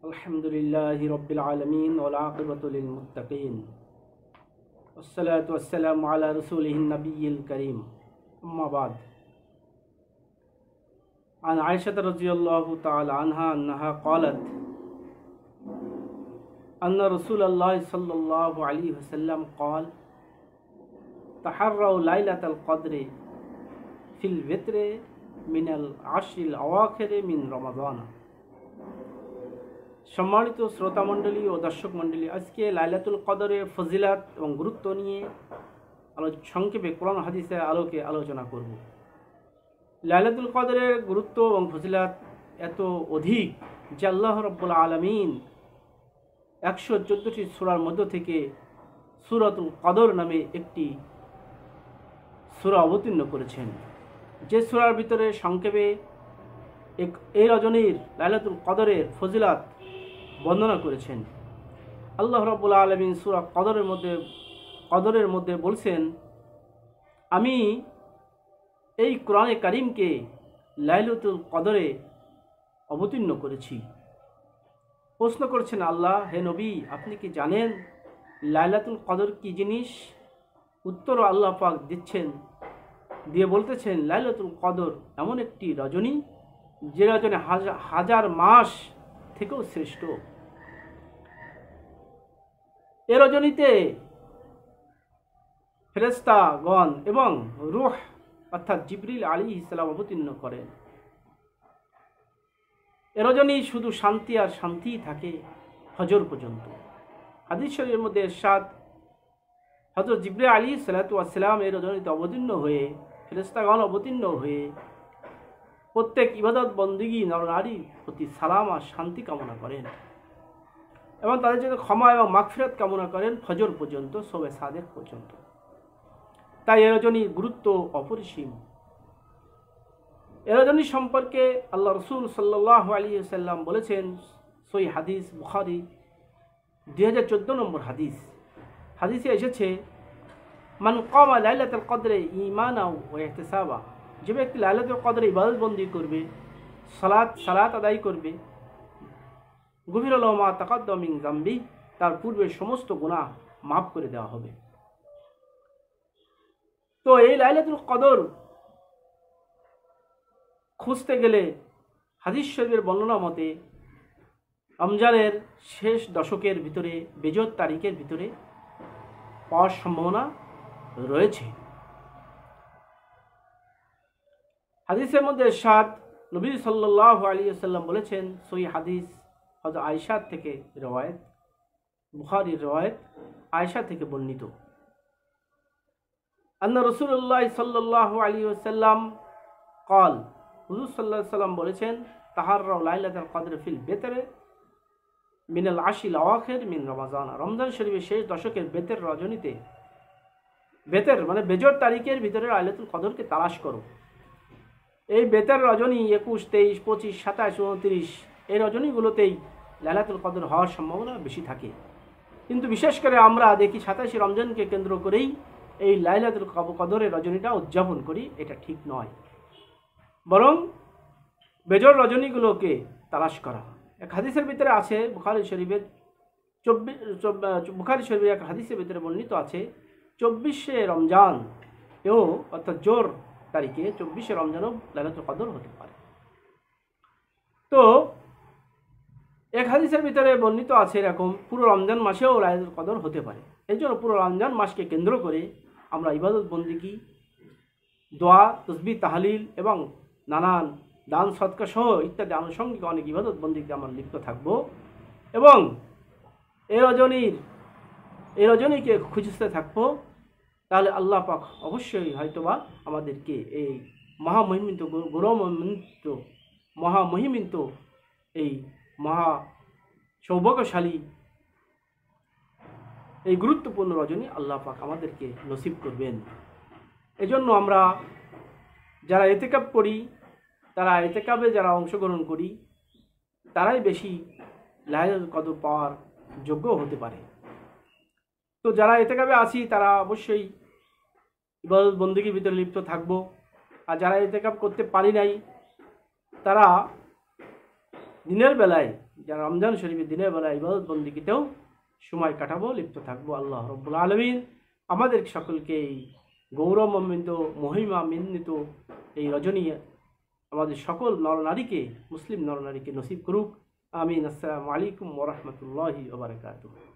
अल्हम्दुलिल्लाहि रब्बिल आलमीन वल आक़िबतु लिल मुत्तक़ीन वस्सलातु वस्सलामु अला रसूलिहिन नबिय्यिल करीम अम्मा बाद अन आयशा रज़ियल्लाहु तआला अन्हा अन्नहा क़ालत अन्न रसूलल्लाह सल्लल्लाहु अलैहि वसल्लम क़ाल तहर्रउ लाइलतल क़द्र फिल वित्र मिनल आश्रिल अवाखिर मिन रमज़ान। सम्मानित श्रोता मंडली और दर्शक मंडली, आज के लाइलातुल कदरेर फजिलात और गुरुत्व निये संक्षेपे कुरान हादिसेर आलोके आलोचना करब। लाइलातुल कदरेर गुरुत्व और फजिलात एत अधिक जे आल्लाह रब्बुल आलमीन 114टी सूरार मध्य थेके सूरतुल कदर नामे एकटी सूरा अवतीर्ण करेछेन, जे सूरार भितरे संक्षेपे এই রজনীর লাইলাতুল কদরের ফজিলাত বর্ণনা করেছেন। আল্লাহ রাব্বুল আলামিন সূরা কদরের মধ্যে বলছেন, আমি এই কোরআনে কারীমকে লাইলাতুল কদরে অবতীর্ণ করেছি। প্রশ্ন করছেন আল্লাহ, হে নবী, আপনি কি জানেন লাইলাতুল কদর কি জিনিস? উত্তর আল্লাহ পাক দিচ্ছেন, দিয়ে বলতেছেন, লাইলাতুল কদর এমন একটি রজনী যে রজনী হাজার মাস থেকেও শ্রেষ্ঠ। এ রজনীতে ফেরেশতাগণ এবং রূহ অর্থাৎ জিবরিল আলাইহিস সালাম অবতীর্ণ করেন। এ রজনী শুধু শান্তি আর শান্তিই থাকে ফজর পর্যন্ত। হাদিস শরীফের মধ্যে ইরশাদ, হযরত জিবরিল আলাইহিস সালাতু ওয়াস সালাম এই রজনীতে অবতীর্ণ হয়ে, ফেরেশতাগণ অবতীর্ণ হয়ে প্রত্যেক ইবাদত বন্দেগী নরনারীর প্রতি সালাম আর শান্তি কামনা করেন এবং তাদের জন্য ক্ষমা এবং মাগফিরাত কামনা করেন ফজর পর্যন্ত, শবে সাদেক পর্যন্ত। তাই এ রজনীর গুরুত্ব অপরিসীম। এ রজনী সম্পর্কে আল্লাহ রসুল সাল্লাল্লাহু আলাইহি ওয়াসাল্লাম বলেছেন, সহিহ হাদিস, বুখারী 2014 নম্বর হাদিস। হাদিসে এসেছে, মান কামা লাইলাতুল কদরে ঈমানাও ওয়া ইহতিসাবা, যে ব্যক্তি লাইলাতুল কদরে ইবাদত বন্দি করবে, সালাত আদায় করবে, গফিরা লাহু মা তাকাদ্দামা মিন যামবি, তার পূর্বের সমস্ত গুনাহ মাফ করে দেওয়া হবে। তো এই লাইলাতুল কদর খুঁজতে গেলে হাদিস শরীফের বর্ণনা মতে রমজানের শেষ দশকের ভিতরে, বেজোর তারিখের ভিতরে পাওয়ার সম্ভাবনা রয়েছে। হাদিসের মধ্যে ইরশাদ, নবী সাল্লাল্লাহু আলাইহি ওয়াসাল্লাম বলেছেন, সহিহ হাদিস, হযরত আয়েশা থেকে রওয়ায়াত, বুখারীর রওয়ায়াত, আয়েশা থেকে বর্ণিত, আন্না রাসূলুল্লাহ সাল্লাল্লাহু আলাইহি ওয়াসাল্লাম قال, হুজুর সাল্লাল্লাহু আলাইহি ওয়াসাল্লাম বলেছেন, তাহাররাউ লাইলাতুল কদর ফিল বিতরে মিনাল আশিল আওয়াখির মিন রমাজান। রমজান শরীফের শেষ দশকের বেতের রজনীতে, বেতের মানে বেজোর তারিখের ভিতরে লাইলাতুল কদরকে তালাশ করো। এই বেতের রজনী 21, 23, 25, 27, 29 এই রজনীগুলোতেই লাইলাতুল কদর হওয়ার সম্ভাবনা বেশি থাকে। কিন্তু বিশেষ করে আমরা দেখি 27 রমজানকে কেন্দ্র করেই এই লাইলাতুল কদরের রজনীটা উদযাপন করি। এটা ঠিক নয়, বরং বেজোর রজনীগুলোকে তালাশ করা। এক হাদিসের ভিতরে আছে, বুখারী শরীফের এক হাদিসের ভিতরে বর্ণিত আছে, 24শে রমজান এও অর্থাৎ জোর তারিখে 24শে রমজানও লাইলাতুল কদর হতে পারে। তো এক হাদিসের ভিতরে বর্ণিত আছে এরকম, পুরো রমজান মাসেও লাইলাতুল কদর হতে পারে। এই জন্য পুরো রমজান মাসকে কেন্দ্র করে আমরা ইবাদত বন্দেগী, দোয়া, তাসবিহ, তাহলিল এবং নানান দান সদকা সহ ইত্যাদি আনুষঙ্গিক অনেক ইবাদত বন্দেগীতে আমরা লিপ্ত থাকব এবং এই রজনীকে খুঁজতে থাকবো। তাহলে আল্লাহ পাক অবশ্যই হয়তোবা আমাদেরকে এই মহামহিমিত এই মহা সৌভাগ্যশালী এই গুরুত্বপূর্ণ রজনী আল্লাহ পাক আমাদেরকে নসিব করবেন। এজন্য আমরা যারা ইতিকাফ করি, তারা ইতিকাফে যারা অংশগ্রহণ করি, তারাই বেশি লাইলাতুল কদর পাওয়ার যোগ্য হতে পারে। তো যারা ইতিকাফে আছি তারা অবশ্যই ইবাদত বন্দেগীর ভিতরে লিপ্ত থাকবো। আর যারা ইতিকাফ করতে পারি নাই, তারা দিনের বেলায় যারা রমজান শরীফের দিনের বেলা ইবাদত বন্দিগিতেও সময় কাটাবো, লিপ্ত থাকবো। আল্লাহ রব্বুল আলামিন আমাদের সকলকে এই গৌরবান্বিত মহিমান্বিত এই রজনী আমাদের সকল নরনারীকে, মুসলিম নরনারীকে নসিব করুক। আমিন। আসসালামু আলাইকুম ওয়া রাহমাতুল্লাহি ওয়া বারাকাতুহু।